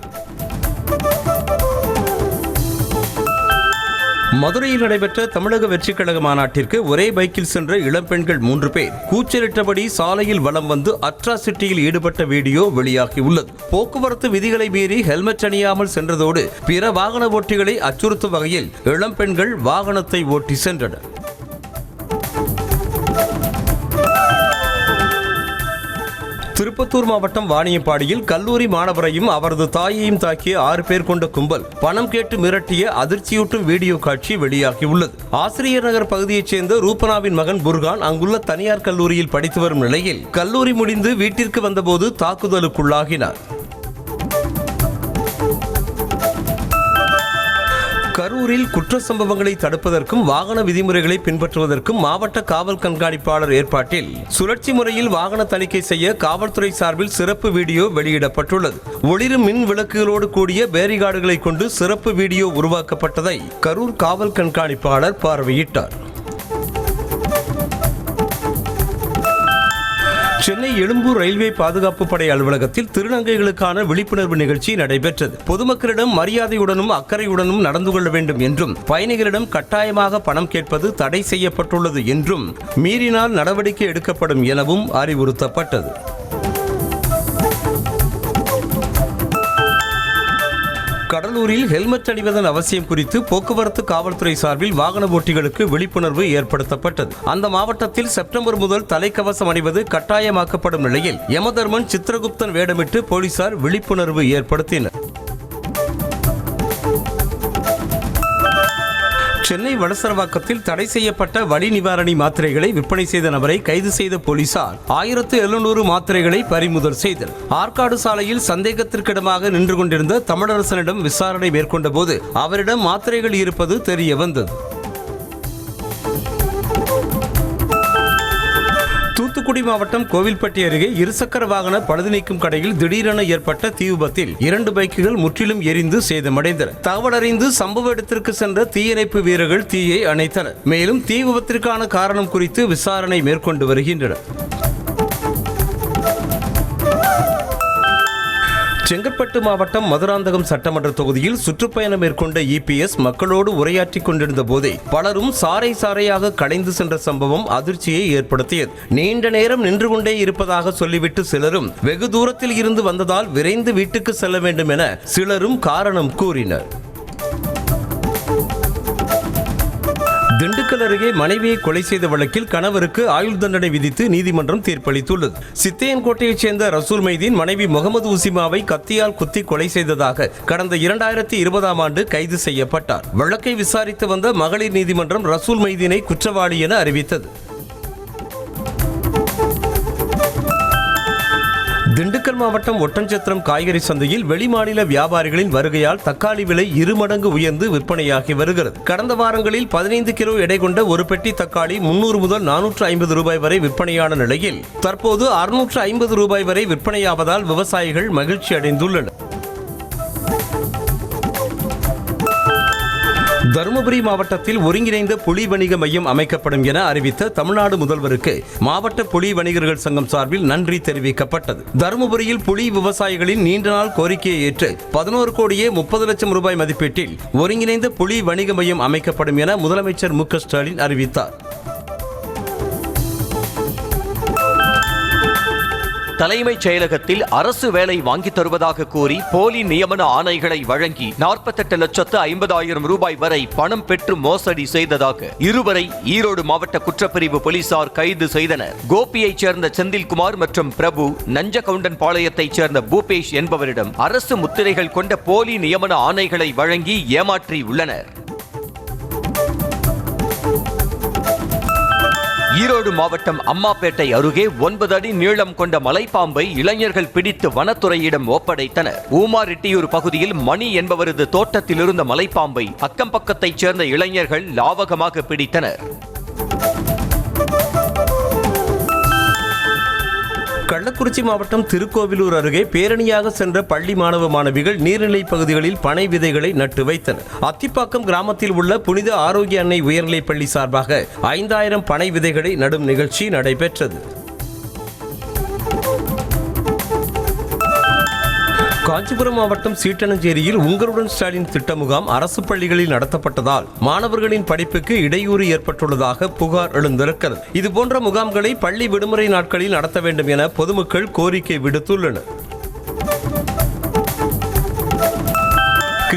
மதுரையில் நடைபெற்ற தமிழக வெற்றிக் கழக மாநாட்டிற்கு ஒரே பைக்கில் சென்ற இளம்பெண்கள் 3 பேர் கூச்சலிட்டபடி சாலையில் வலம் வந்து அட்ராசிட்டியில் ஈடுபட்ட வீடியோ வெளியாகியுள்ளது. போக்குவரத்து விதிகளை மீறி ஹெல்மெட் அணியாமல் சென்றதோடு பிற வாகன ஓட்டிகளை அச்சுறுத்தும் வகையில் இளம்பெண்கள் வாகனத்தை ஓட்டி சென்றனர். திருப்பத்தூர் மாவட்டம் வாணியம்பாடியில் கல்லூரி மாணவரையும் அவரது தாயையும் தாக்கிய 6 பேர் கொண்ட கும்பல் பணம் கேட்டு மிரட்டிய அதிர்ச்சியூட்டும் வீடியோ காட்சி வெளியாகியுள்ளது. ஆசிரியர் நகர் பகுதியைச் சேர்ந்த ரூபனாவின் மகன் புர்கான் அங்குள்ள தனியார் கல்லூரியில் படித்து வரும் நிலையில் கல்லூரி முடிந்து வீட்டிற்கு வந்தபோது தாக்குதலுக்குள்ளாகினார். கரூரில் குற்ற சம்பவங்களை தடுப்பதற்கும் வாகன விதிமுறைகளை பின்பற்றுவதற்கும் மாவட்ட காவல் கண்காணிப்பாளர் ஏற்பாட்டில் சுழற்சி முறையில் வாகன தணிக்கை செய்ய காவல்துறை சார்பில் சிறப்பு வீடியோ வெளியிடப்பட்டுள்ளது. ஒளிரும் மின் விளக்குகளோடு கூடிய பேரிகார்டுகளை கொண்டு சிறப்பு வீடியோ உருவாக்கப்பட்டதை கரூர் காவல் கண்காணிப்பாளர் பார்வையிட்டார். சென்னை எழும்பூர் ரயில்வே பாதுகாப்பு படை அலுவலகத்தில் திருநங்கைகளுக்கான விழிப்புணர்வு நிகழ்ச்சி நடைபெற்றது. பொதுமக்களிடம் மரியாதையுடனும் அக்கறையுடனும் நடந்து கொள்ள வேண்டும் என்றும் பயணிகளிடம் கட்டாயமாக பணம் கேட்பது தடை செய்யப்பட்டுள்ளது என்றும் மீறினால் நடவடிக்கை எடுக்கப்படும் எனவும் அறிவுறுத்தப்பட்டது. கடலூரில் ஹெல்மெட் அணிவதன் அவசியம் குறித்து போக்குவரத்து காவல்துறை சார்பில் வாகன ஓட்டிகளுக்கு விழிப்புணர்வு ஏற்படுத்தப்பட்டது. அந்த மாவட்டத்தில் செப்டம்பர் முதல் தலைக்கவசம் அணிவது கட்டாயமாக்கப்படும் நிலையில் யமதர்மன் சித்திரகுப்தன் வேடமிட்டு போலீசார் விழிப்புணர்வு ஏற்படுத்தினர். சென்னை வளசரவாக்கத்தில் தடை செய்யப்பட்ட வலி நிவாரணி மாத்திரைகளை விற்பனை செய்த நபரை கைது செய்த போலீசார் 1700 மாத்திரைகளை பறிமுதல் செய்தனர். ஆற்காடு சாலையில் சந்தேகத்திற்கிடமாக நின்று கொண்டிருந்த தமிழரசனிடம் விசாரணை மேற்கொண்ட போது அவரிடம் மாத்திரைகள் இருப்பது தெரிய வந்தது. தூத்துக்குடி மாவட்டம் கோவில்பட்டி அருகே இருசக்கர வாகன பழுது நீக்கும் கடையில் திடீரென ஏற்பட்ட தீ விபத்தில் 2 பைக்குகள் முற்றிலும் எரிந்து சேதமடைந்தன. தகவல் அறிந்து சம்பவ இடத்திற்கு சென்ற தீயணைப்பு வீரர்கள் தீயை அணைத்தனர். மேலும் தீ விபத்திற்கான காரணம் குறித்து விசாரணை மேற்கொண்டு வருகின்றனர். செங்கற்பட்டு மாவட்டம் மதுராந்தகம் சட்டமன்ற தொகுதியில் சுற்றுப்பயணம் மேற்கொண்ட இபிஎஸ் மக்களோடு உரையாற்றிக் கொண்டிருந்த போதே பலரும் சாறை சாறையாக கலைந்து சென்ற சம்பவம் அதிர்ச்சியை ஏற்படுத்தியது. நீண்ட நேரம் நின்று கொண்டே இருப்பதாக சொல்லிவிட்டு சிலரும் வெகு தூரத்தில் இருந்து வந்ததால் விரைந்து வீட்டுக்கு செல்ல வேண்டும் என சிலரும் காரணம் கூறினர். திண்டுக்கல் அருகே மனைவியை கொலை செய்த வழக்கில் கணவருக்கு ஆயுள் தண்டனை விதித்து நீதிமன்றம் தீர்ப்பளித்துள்ளது. சித்தையன்கோட்டையைச் சேர்ந்த ரசூல் மைதீன் மனைவி முகமது உசிமாவை கத்தியால் குத்தி கொலை செய்ததாக கடந்த 2020ஆம் ஆண்டு கைது செய்யப்பட்டார். வழக்கை விசாரித்து வந்த மகளிர் நீதிமன்றம் ரசூல் மைதீனை குற்றவாளி என அறிவித்தது. திண்டுக்கல் மாவட்டம் ஒட்டன்சத்திரம் காய்கறி சந்தையில் வெளிமாநில வியாபாரிகளின் வருகையால் தக்காளி விலை 2 மடங்கு உயர்ந்து விற்பனையாகி வருகிறது. கடந்த வாரங்களில் 15 கிலோ எடை கொண்ட ஒரு பெட்டி தக்காளி 300 முதல் 450 ரூபாய் வரை விற்பனையான நிலையில் தற்போது 650 ரூபாய் வரை விற்பனையாவதால் விவசாயிகள் மகிழ்ச்சி அடைந்துள்ளனர். தருமபுரி மாவட்டத்தில் ஒருங்கிணைந்த புலி வணிக மையம் அமைக்கப்படும் என அறிவித்த தமிழ்நாடு முதல்வருக்கு மாவட்ட புலி வணிகர்கள் சங்கம் சார்பில் நன்றி தெரிவிக்கப்பட்டது. தருமபுரியில் புலி விவசாயிகளின் நீண்ட நாள் கோரிக்கையை ஏற்று 11 கோடியே 30 லட்சம் ரூபாய் மதிப்பீட்டில் ஒருங்கிணைந்த புலி வணிக மையம் அமைக்கப்படும் என முதலமைச்சர் மு.க. ஸ்டாலின் அறிவித்தார். தலைமைச் செயலகத்தில் அரசு வேலை வாங்கித் தருவதாக கூறி போலி நியமன ஆணைகளை வழங்கி 48,50,000 ரூபாய் வரை பணம் பெற்று மோசடி செய்ததாக இருவரை ஈரோடு மாவட்ட குற்றப்பிரிவு போலீசார் கைது செய்தனர். கோபியைச் சேர்ந்த செந்தில்குமார் மற்றும் பிரபு, நஞ்சகவுண்டன் பாளையத்தைச் சேர்ந்த பூபேஷ் என்பவரிடம் அரசு முத்திரைகள் கொண்ட போலி நியமன ஆணைகளை வழங்கி ஏமாற்றியுள்ளனர். ஈரோடு மாவட்டம் அம்மாப்பேட்டை அருகே 9 அடி நீளம் கொண்ட மலைப்பாம்பை இளைஞர்கள் பிடித்து வனத்துறையிடம் ஒப்படைத்தனர். ஊமாரெட்டியூர் பகுதியில் மணி என்பவரது தோட்டத்தில் இருந்த மலைப்பாம்பை அக்கம் பக்கத்தைச் சேர்ந்த இளைஞர்கள் லாவகமாக பிடித்தனர். கள்ளக்குறிச்சி மாவட்டம் திருக்கோவிலூர் அருகே பேரணியாக சென்ற பள்ளி மாணவ மாணவிகள் நீர்நிலை பகுதிகளில் பனை விதைகளை நட்டு வைத்தனர். அத்திப்பாக்கம் கிராமத்தில் உள்ள புனித ஆரோக்கிய அன்னை உயர்நிலைப் பள்ளி சார்பாக 5000 பனை விதைகளை நடும் நிகழ்ச்சி நடைபெற்றது. காஞ்சிபுரம் மாவட்டம் சீட்டனஞ்சேரியில் உங்களுடன் ஸ்டாலின் திட்ட முகாம் அரசு பள்ளிகளில் நடத்தப்பட்டதால் மாணவர்களின் படிப்புக்கு இடையூறு ஏற்பட்டுள்ளதாக புகார் எழுந்திருக்கிறது. இதுபோன்ற முகாம்களை பள்ளி விடுமுறை நாட்களில் நடத்த வேண்டும் என பொதுமக்கள் கோரிக்கை விடுத்துள்ளனர்.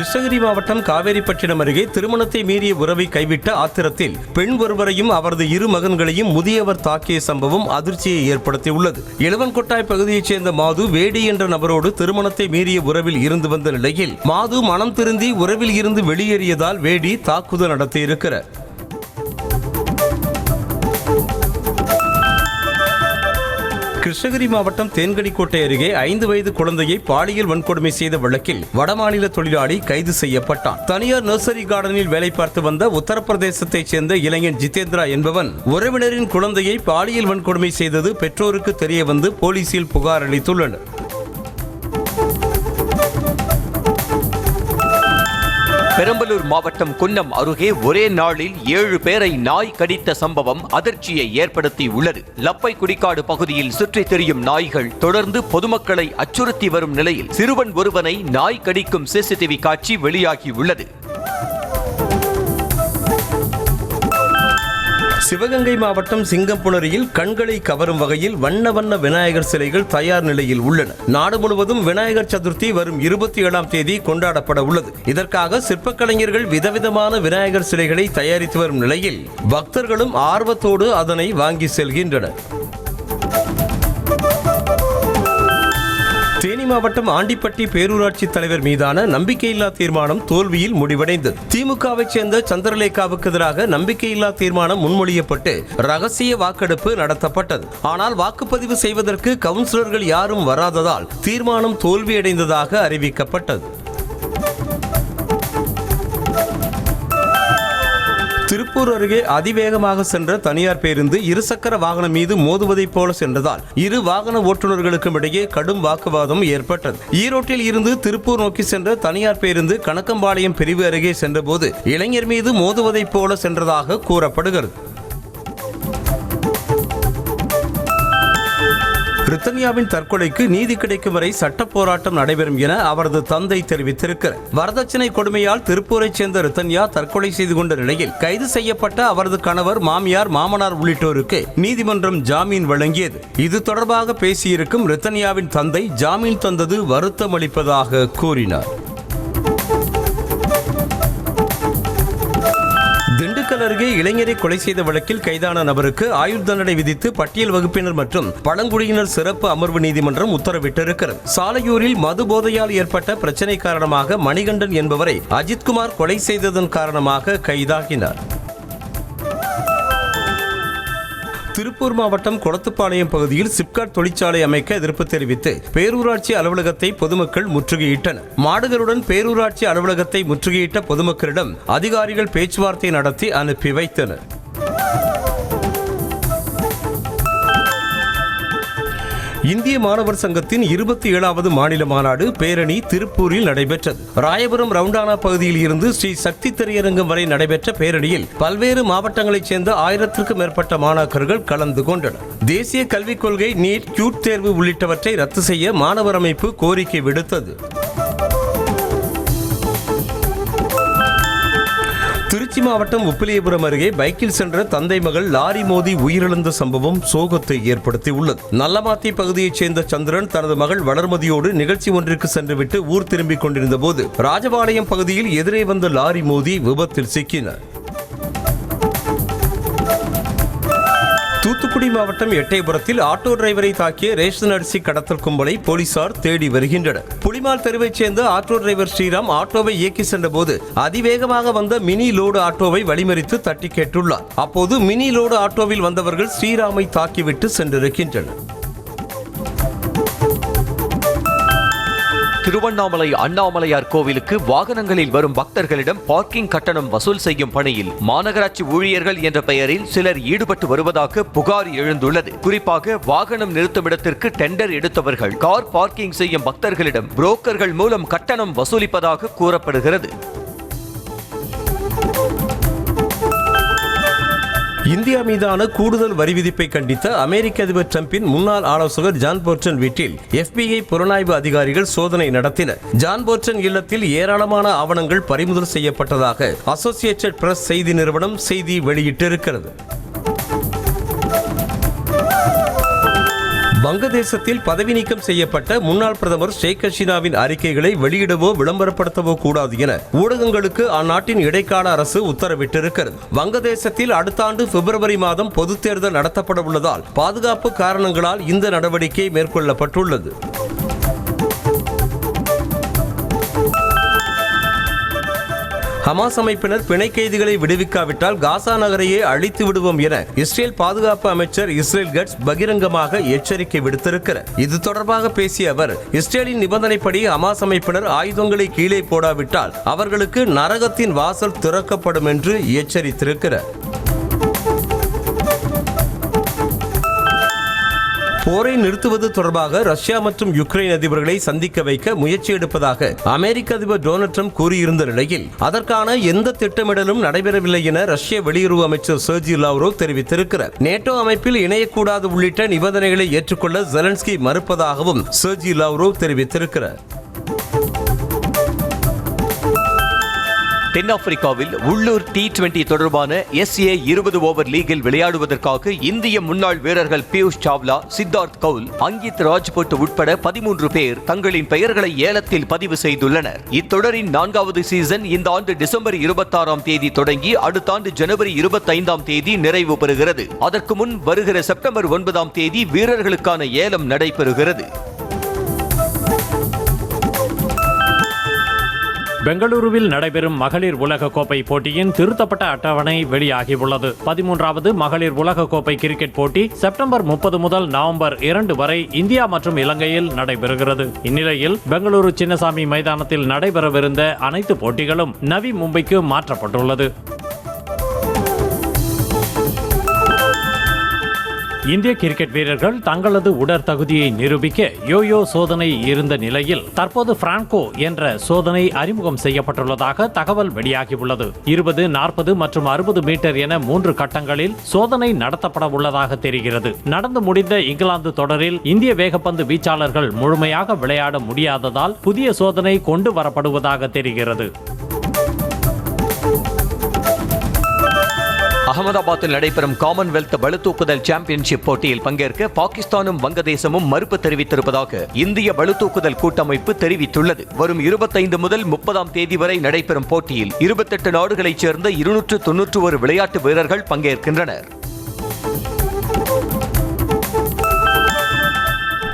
கிருஷ்ணகிரி மாவட்டம் காவேரிப்பட்டினம் அருகே திருமணத்தை மீறிய உறவை கைவிட்ட ஆத்திரத்தில் பெண் ஒருவரையும் அவரது இரு மகன்களையும் முதியவர் தாக்கிய சம்பவம் அதிர்ச்சியை ஏற்படுத்தியுள்ளது. இளவன்கொட்டாய் பகுதியைச் சேர்ந்த மாது வேடி என்ற நபரோடு திருமணத்தை மீறிய உறவில் இருந்து வந்த நிலையில் மாது மனம் திருந்தி உறவில் இருந்து வெளியேறியதால் வேடி தாக்குதல் நடத்தியிருக்கிறார். கிருஷ்ணகிரி மாவட்டம் தேன்கனிக்கோட்டை அருகே 5 வயது குழந்தையை பாலியல் வன்கொடுமை செய்த வழக்கில் வடமாநில தொழிலாளி கைது செய்யப்பட்டான். தனியார் நர்சரி கார்டனில் வேலை பார்த்து வந்த உத்தரப்பிரதேசத்தைச் சேர்ந்த இளைஞன் ஜிதேந்திரா என்பவன் உறவினரின் குழந்தையை பாலியல் வன்கொடுமை செய்தது பெற்றோருக்கு தெரிய வந்து போலீசில் புகார் அளித்துள்ளனர். பெரம்பலூர் மாவட்டம் குன்னம் அருகே ஒரே நாளில் 7 பேரை நாய் கடித்த சம்பவம் அதிர்ச்சியை ஏற்படுத்தி உள்ளது. லப்பை குடிக்காடு பகுதியில் சுற்றித் திரியும் நாய்கள் தொடர்ந்து பொதுமக்களை அச்சுறுத்தி வரும் நிலையில் சிறுவன் ஒருவனை நாய் கடிக்கும் சிசிடிவி காட்சி வெளியாகியுள்ளது. சிவகங்கை மாவட்டம் சிங்கம்புணரியில் கண்களை கவரும் வகையில் வண்ண வண்ண விநாயகர் சிலைகள் தயார் நிலையில் உள்ளன. நாடு முழுவதும் விநாயகர் சதுர்த்தி வரும் 27ஆம் தேதி கொண்டாடப்பட உள்ளது. இதற்காக சிற்பக்கலைஞர்கள் விதவிதமான விநாயகர் சிலைகளை தயாரித்து வரும் நிலையில் பக்தர்களும் ஆர்வத்தோடு அதனை வாங்கி செல்கின்றனர். தேனி மாவட்டம் ஆண்டிப்பட்டி பேரூராட்சி தலைவர் மீதான நம்பிக்கையில்லா தீர்மானம் தோல்வியில் முடிவடைந்தது. திமுகவைச் சேர்ந்த சந்திரலேகாவுக்கு எதிராக நம்பிக்கையில்லா தீர்மானம் முன்மொழியப்பட்டு ரகசிய வாக்கெடுப்பு நடத்தப்பட்டது. ஆனால் வாக்குப்பதிவு செய்வதற்கு கவுன்சிலர்கள் யாரும் வராததால் தீர்மானம் தோல்வியடைந்ததாக அறிவிக்கப்பட்டது. திருப்பூர் அருகே அதிவேகமாக சென்ற தனியார் பேருந்து இருசக்கர வாகனம் மீது மோதுவதைப் போல சென்றதால் இரு வாகன ஓட்டுநர்களுக்கும் இடையே கடும் வாக்குவாதம் ஏற்பட்டது. ஈரோட்டில் இருந்து திருப்பூர் நோக்கி சென்ற தனியார் பேருந்து கணக்கம்பாளையம் பிரிவு அருகே சென்றபோது இளைஞர் மீது மோதுவதைப் போல சென்றதாக கூறப்படுகிறது. ரித்தன்யாவின் தற்கொலைக்கு நீதி கிடைக்கும் வரை சட்ட போராட்டம் நடைபெறும் என அவரது தந்தை தெரிவித்திருக்கிறார். வரதட்சணை கொடுமையால் திருப்பூரைச் சேர்ந்த ரித்தன்யா தற்கொலை செய்து கொண்ட நிலையில் கைது செய்யப்பட்ட அவரது கணவர், மாமியார், மாமனார் உள்ளிட்டோருக்கு நீதிமன்றம் ஜாமீன் வழங்கியது. இது தொடர்பாக பேசியிருக்கும் ரித்தன்யாவின் தந்தை ஜாமீன் தந்தது வருத்தம் அளிப்பதாக கூறினார். திண்டுக்கல் அருகே இளைஞரை கொலை செய்த வழக்கில் கைதான நபருக்கு ஆயுள் தண்டனை விதித்து பட்டியல் வகுப்பினர் மற்றும் பழங்குடியினர் சிறப்பு அமர்வு நீதிமன்றம் உத்தரவிட்டிருக்கிறது. சாலையூரில் மது போதையால் ஏற்பட்ட பிரச்சனை காரணமாக மணிகண்டன் என்பவரை அஜித்குமார் கொலை செய்ததன் காரணமாக கைதாகினார். திருப்பூர் மாவட்டம் கொளத்துப்பாளையம் பகுதியில் சிப்காட் தொழிற்சாலை அமைக்க எதிர்ப்பு தெரிவித்து பேரூராட்சி அலுவலகத்தை பொதுமக்கள் முற்றுகையிட்டனர். மாடுகளுடன் பேரூராட்சி அலுவலகத்தை முற்றுகையிட்ட பொதுமக்களிடம் அதிகாரிகள் பேச்சுவார்த்தை நடத்தி அனுப்பி வைத்தனர். இந்திய மாணவர் சங்கத்தின் 27வது மாநில மாநாடு பேரணி திருப்பூரில் நடைபெற்றது. ராயபுரம் ரவுண்டானா பகுதியில் இருந்து ஸ்ரீ சக்தி திரையரங்கம் வரை நடைபெற்ற பேரணியில் பல்வேறு மாவட்டங்களைச் சேர்ந்த 1000க்கும் மேற்பட்ட மாணாக்கர்கள் கலந்து கொண்டனர். தேசிய கல்விக் கொள்கை, நீட், கியூட் தேர்வு உள்ளிட்டவற்றை ரத்து செய்ய மாணவர் அமைப்பு கோரிக்கை விடுத்தது. திருச்சி மாவட்டம் உப்பிலியபுரம் அருகே பைக்கில் சென்ற தந்தை மகள் லாரி மோதி உயிரிழந்த சம்பவம் சோகத்தை ஏற்படுத்தியுள்ளது. நல்லமாத்தி பகுதியைச் சேர்ந்த சந்திரன் தனது மகள் வளர்மதியோடு நிகழ்ச்சி ஒன்றிற்கு சென்றுவிட்டு ஊர் திரும்பிக் கொண்டிருந்த போது ராஜபாளையம் பகுதியில் எதிரே வந்த லாரி மோதி விபத்தில் சிக்கினார். தூத்துக்குடி மாவட்டம் எட்டயபுரத்தில் ஆட்டோ டிரைவரை தாக்கிய ரேஷன் அரிசி கடத்தல் கும்பலை போலீசார் தேடி வருகின்றனர். புலிமால் தெருவைச் சேர்ந்த ஆட்டோ டிரைவர் ஸ்ரீராம் ஆட்டோவை இயக்கி சென்றபோது அதிவேகமாக வந்த மினி லோடு ஆட்டோவை வழிமறித்து தட்டி கேட்டுள்ளார். அப்போது மினி லோடு ஆட்டோவில் வந்தவர்கள் ஸ்ரீராமை தாக்கிவிட்டு சென்றிருக்கின்றனர். திருவண்ணாமலை அண்ணாமலையார் கோவிலுக்கு வாகனங்களில் வரும் பக்தர்களிடம் பார்க்கிங் கட்டணம் வசூல் செய்யும் பணியில் மாநகராட்சி ஊழியர்கள் என்ற பெயரில் சிலர் ஈடுபட்டு வருவதாக புகார் எழுந்துள்ளது. குறிப்பாக வாகனம் நிறுத்துமிடத்திற்கு டெண்டர் எடுத்தவர்கள் கார் பார்க்கிங் செய்யும் பக்தர்களிடம் புரோக்கர்கள் மூலம் கட்டணம் வசூலிப்பதாக கூறப்படுகிறது. இந்தியா மீதான கூடுதல் வரி விதிப்பை கண்டித்த அமெரிக்க அதிபர் டிரம்பின் முன்னாள் ஆலோசகர் ஜான் போர்டன் வீட்டில் FBI புலனாய்வு அதிகாரிகள் சோதனை நடத்தினர். ஜான் போர்டன் இல்லத்தில் ஏராளமான ஆவணங்கள் பறிமுதல் செய்யப்பட்டதாக அசோசியேட்டட் பிரஸ் செய்தி நிறுவனம் செய்தி வெளியிட்டிருக்கிறது. வங்கதேசத்தில் பதவி நீக்கம் செய்யப்பட்ட முன்னாள் பிரதமர் ஷேக் ஹசீனாவின் அறிக்கைகளை வெளியிடவோ விளம்பரப்படுத்தவோ கூடாது என ஊடகங்களுக்கு அந்நாட்டின் இடைக்கால அரசு உத்தரவிட்டிருக்கிறது. வங்கதேசத்தில் அடுத்த ஆண்டு பிப்ரவரி மாதம் பொதுத் தேர்தல் நடத்தப்பட உள்ளதால் பாதுகாப்பு காரணங்களால் இந்த நடவடிக்கை மேற்கொள்ளப்பட்டுள்ளது. ஹமாஸ் அமைப்பினர் பிணை கைதிகளை விடுவிக்காவிட்டால் காசா நகரையே அழித்து விடுவோம் என இஸ்ரேல் பாதுகாப்பு அமைச்சர் இஸ்ரேல் கட்ஸ் பகிரங்கமாக எச்சரிக்கை விடுத்திருக்கிறார். இது தொடர்பாக பேசிய அவர், இஸ்ரேலின் நிபந்தனைப்படி ஹமாஸ் அமைப்பினர் ஆயுதங்களை கீழே போடாவிட்டால் அவர்களுக்கு நரகத்தின் வாசல் திறக்கப்படும் என்று எச்சரித்திருக்கிறார். போரை நிறுத்துவது தொடர்பாக ரஷ்யா மற்றும் யுக்ரைன் அதிபர்களை சந்திக்க வைக்க முயற்சி எடுப்பதாக அமெரிக்க அதிபர் டொனால்ட் ட்ரம்ப் கூறியிருந்த நிலையில் அதற்கான எந்த திட்டமிடலும் நடைபெறவில்லை என ரஷ்ய வெளியுறவு அமைச்சர் செர்ஜி லாவ்ரோவ் தெரிவித்திருக்கிறார். நேட்டோ அமைப்பில் இணையக்கூடாது உள்ளிட்ட நிபந்தனைகளை ஏற்றுக்கொள்ள ஜெலன்ஸ்கி மறுப்பதாகவும் செர்ஜி லாவ்ரோவ் தெரிவித்திருக்கிறார். தென்னாப்பிரிக்காவில் உள்ளூர் T20 தொடர்பான SA-20 ஓவர் லீகில் விளையாடுவதற்காக இந்திய முன்னாள் வீரர்கள் பியூஷ் சாவ்லா, சித்தார்த் கவுல், அங்கித் ராஜ்புட் உட்பட 13 பேர் தங்களின் பெயர்களை ஏலத்தில் பதிவு செய்துள்ளனர். இத்தொடரின் 4வது சீசன் இந்த ஆண்டு டிசம்பர் 26ஆம் தேதி தொடங்கி அடுத்த ஆண்டு ஜனவரி 25ஆம் தேதி நிறைவு பெறுகிறது. அதற்கு முன் வருகிற செப்டம்பர் 9ஆம் தேதி வீரர்களுக்கான ஏலம் நடைபெறுகிறது. பெங்களூருவில் நடைபெறும் மகளிர் உலக கோப்பை போட்டியின் திருத்தப்பட்ட அட்டவணை வெளியாகியுள்ளது. 13வது மகளிர் உலக கோப்பை கிரிக்கெட் போட்டி செப்டம்பர் 30 முதல் நவம்பர் 2 வரை இந்தியா மற்றும் இலங்கையில் நடைபெறுகிறது. இந்நிலையில் பெங்களூரு சின்னசாமி மைதானத்தில் நடைபெறவிருந்த அனைத்து போட்டிகளும் நவி மும்பைக்கு மாற்றப்பட்டுள்ளது. இந்திய கிரிக்கெட் வீரர்கள் தங்களது உடற்தகுதியை நிரூபிக்க யோயோ சோதனை இருந்த நிலையில் தற்போது பிராங்கோ என்ற சோதனை அறிமுகம் செய்யப்பட்டுள்ளதாக தகவல் வெளியாகியுள்ளது. 20, 40 மற்றும் 60 மீட்டர் என 3 கட்டங்களில் சோதனை நடத்தப்பட உள்ளதாக தெரிகிறது. நடந்து முடிந்த இங்கிலாந்து தொடரில் இந்திய வேகப்பந்து வீச்சாளர்கள் முழுமையாக விளையாட முடியாததால் புதிய சோதனை கொண்டு வரப்படுவதாக தெரிகிறது. அகமதாபாத்தில் நடைபெறும் காமன்வெல்த் பளுதூக்குதல் சாம்பியன்ஷிப் போட்டியில் பங்கேற்க பாகிஸ்தானும் வங்கதேசமும் மறுப்பு தெரிவித்திருப்பதாக இந்திய பளுதூக்குதல் கூட்டமைப்பு தெரிவித்துள்ளது. வரும் 25 முதல் 30ஆம் தேதி வரை நடைபெறும் போட்டியில் 28 நாடுகளைச் சேர்ந்த 291 விளையாட்டு வீரர்கள் பங்கேற்கின்றனர்.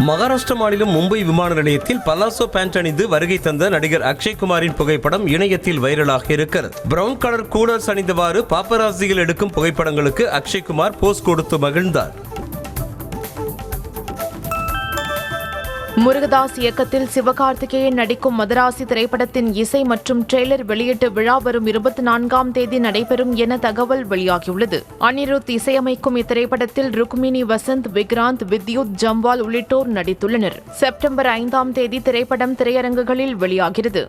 மகாராஷ்டிர மாநிலம் மும்பை விமான நிலையத்தில் பலாசோ பேண்ட் அணிந்து வருகை தந்த நடிகர் அக்ஷய்குமாரின் புகைப்படம் இணையத்தில் வைரலாக இருக்கிறது. பிரவுன் கலர் கூலர்ஸ் அணிந்தவாறு பாப்பராசிகள் எடுக்கும் புகைப்படங்களுக்கு அக்ஷய்குமார் போஸ் கொடுத்து மகிழ்ந்தார். முருகதாஸ் இயக்கத்தில் சிவகார்த்திகேயன் நடிக்கும் மதராசி திரைப்படத்தின் இசை மற்றும் ட்ரெய்லர் வெளியீட்டு விழா வரும் 24ஆம் தேதி நடைபெறும் என தகவல் வெளியாகியுள்ளது. அனிருத் இசையமைக்கும் இத்திரைப்படத்தில் ருக்மிணி வசந்த், விக்ராந்த், வித்யுத் ஜம்வால் உள்ளிட்டோர் நடித்துள்ளனர். செப்டம்பர் 5ஆம் தேதி திரைப்படம் திரையரங்குகளில் வெளியாகிறது.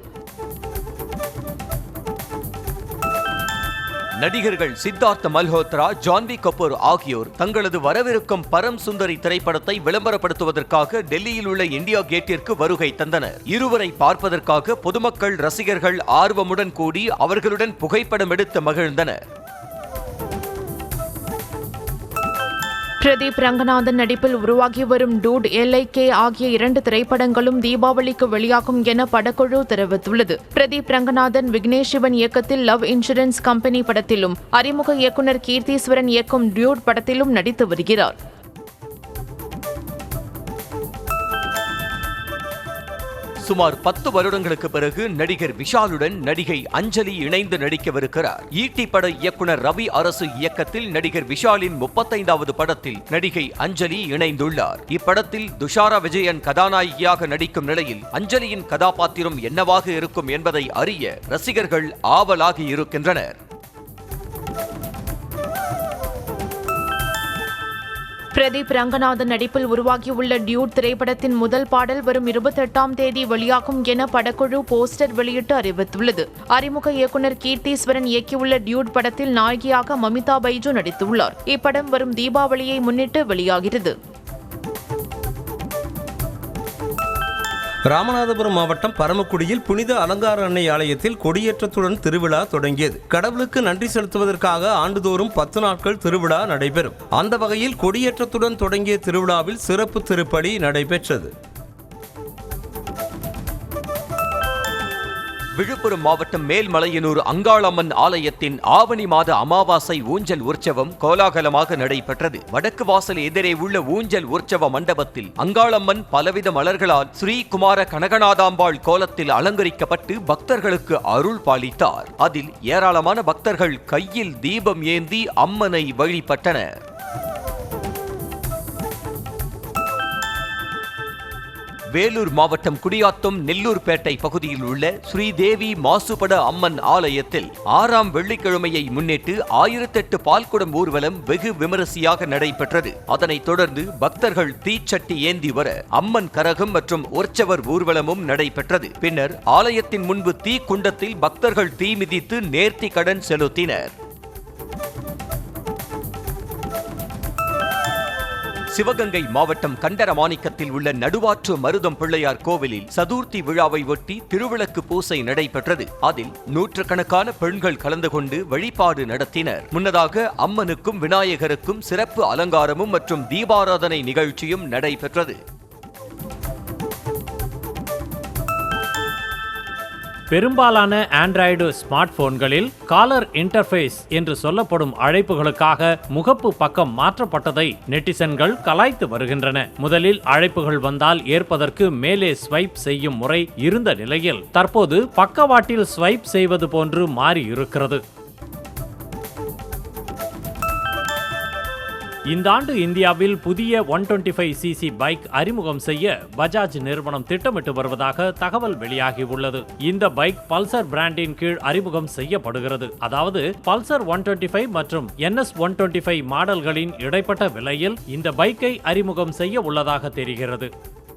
நடிகர்கள் சித்தார்த் மல்ஹோத்ரா, ஜான்வி கபூர் ஆகியோர் தங்களது வரவிருக்கும் பரம் சுந்தரி திரைப்படத்தை விளம்பரப்படுத்துவதற்காக டெல்லியில் உள்ள இந்தியா கேட்டிற்கு வருகை தந்தனர். இருவரை பார்ப்பதற்காக பொதுமக்கள், ரசிகர்கள் ஆர்வமுடன் கூடி அவர்களுடன் புகைப்படம் எடுத்து மகிழ்ந்தனர். பிரதீப் ரங்கநாதன் நடிப்பில் உருவாகி வரும் டூட், LIK ஆகிய 2 திரைப்படங்களும் தீபாவளிக்கு வெளியாகும் என படக்குழு தெரிவித்துள்ளது. பிரதீப் ரங்கநாதன் விக்னேஷ் சிவன் இயக்கத்தில் லவ் இன்சூரன்ஸ் கம்பெனி படத்திலும், அறிமுக இயக்குனர் கீர்த்தீஸ்வரன் இயக்கும் டியூட் படத்திலும் நடித்து வருகிறார். சுமார் 10 வருடங்களுக்கு பிறகு நடிகர் விஷாலுடன் நடிகை அஞ்சலி இணைந்து நடிக்கவிருக்கிறார். ஈட்டி பட இயக்குனர் ரவி அரசு இயக்கத்தில் நடிகர் விஷாலின் 35வது படத்தில் நடிகை அஞ்சலி இணைந்துள்ளார். இப்படத்தில் துஷாரா விஜயன் கதாநாயகியாக நடிக்கும் நிலையில் அஞ்சலியின் கதாபாத்திரம் என்னவாக இருக்கும் என்பதை அறிய ரசிகர்கள் ஆவலாகி இருக்கின்றனர். பிரதீப் ரங்கநாதன் நடிப்பில் உருவாகியுள்ள டியூட் திரைப்படத்தின் முதல் பாடல் வரும் 28ஆம் தேதி வெளியாகும் என படக்குழு போஸ்டர் வெளியிட்டு அறிவித்துள்ளது. அறிமுக இயக்குனர் கீர்த்தீஸ்வரன் இயக்கியுள்ள டியூட் படத்தில் நாயகியாக மமிதா பைஜு நடித்துள்ளார். இப்படம் வரும் தீபாவளியை முன்னிட்டு வெளியாகிறது. ராமநாதபுரம் மாவட்டம் பரமக்குடியில் புனித அலங்கார அன்னை ஆலயத்தில் கொடியேற்றத்துடன் திருவிழா தொடங்கியது. கடவுளுக்கு நன்றி செலுத்துவதற்காக ஆண்டுதோறும் 10 நாட்கள் திருவிழா நடைபெறும். அந்த வகையில் கொடியேற்றத்துடன் தொடங்கிய திருவிழாவில் சிறப்பு திருப்பலி நடைபெற்றது. விழுப்புரம் மாவட்டம் மேல்மலையனூர் அங்காளம்மன் ஆலயத்தின் ஆவணி மாத அமாவாசை ஊஞ்சல் உற்சவம் கோலாகலமாக நடைபெற்றது. வடக்கு வாசல் எதிரே உள்ள ஊஞ்சல் உற்சவ மண்டபத்தில் அங்காளம்மன் பலவித மலர்களால் ஸ்ரீகுமார கனகநாதாம்பாள் கோலத்தில் அலங்கரிக்கப்பட்டு பக்தர்களுக்கு அருள் பாலித்தார். அதில் ஏராளமான பக்தர்கள் கையில் தீபம் ஏந்தி அம்மனை வழிபட்டனர். வேலூர் மாவட்டம் குடியாத்தம் நெல்லூர்பேட்டை பகுதியில் உள்ள ஸ்ரீதேவி மாசுபட அம்மன் ஆலயத்தில் 6ஆம் வெள்ளிக்கிழமையை முன்னிட்டு 1008 பால்குடம் ஊர்வலம் வெகு விமரிசையாக நடைபெற்றது. அதனைத் தொடர்ந்து பக்தர்கள் தீச்சட்டி ஏந்தி வர அம்மன் கரகம் மற்றும் உற்சவர் ஊர்வலமும் நடைபெற்றது. பின்னர் ஆலயத்தின் முன்பு தீ குண்டத்தில் பக்தர்கள் தீ மிதித்து நேர்த்தி கடன் செலுத்தினர். சிவகங்கை மாவட்டம் கண்டரமாணிக்கத்தில் உள்ள நடுவாற்று மருதம் பிள்ளையார் கோவிலில் சதுர்த்தி விழாவை ஒட்டி திருவிளக்கு பூசை நடைபெற்றது. அதில் நூற்றுக்கணக்கான பெண்கள் கலந்து கொண்டு வழிபாடு நடத்தினர். முன்னதாக அம்மனுக்கும் விநாயகருக்கும் சிறப்பு அலங்காரமும் மற்றும் தீபாராதனை நிகழ்ச்சியும் நடைபெற்றது. பெரும்பாலான ஆண்ட்ராய்டு ஸ்மார்ட் போன்களில் காலர் இன்டர்ஃபேஸ் என்று சொல்லப்படும் அழைப்புகளுக்காக முகப்பு பக்கம் மாற்றப்பட்டதை நெட்டிசன்கள் கலாய்த்து வருகின்றன. முதலில் அழைப்புகள் வந்தால் ஏற்பதற்கு மேலே ஸ்வைப் செய்யும் முறை இருந்த நிலையில் தற்போது பக்கவாட்டில் ஸ்வைப் செய்வது போன்று மாறி இருக்கிறது. இந்த ஆண்டு இந்தியாவில் புதிய 125cc பைக் அறிமுகம் செய்ய பஜாஜ் நிறுவனம் திட்டமிட்டு வருவதாக தகவல் வெளியாகியுள்ளது. இந்த பைக் பல்சர் பிராண்டின் கீழ் அறிமுகம் செய்யப்படுகிறது. அதாவது பல்சர் 125 மற்றும் NS 125 மாடல்களின் இடைப்பட்ட விலையில் இந்த பைக்கை அறிமுகம் செய்ய உள்ளதாக தெரிகிறது.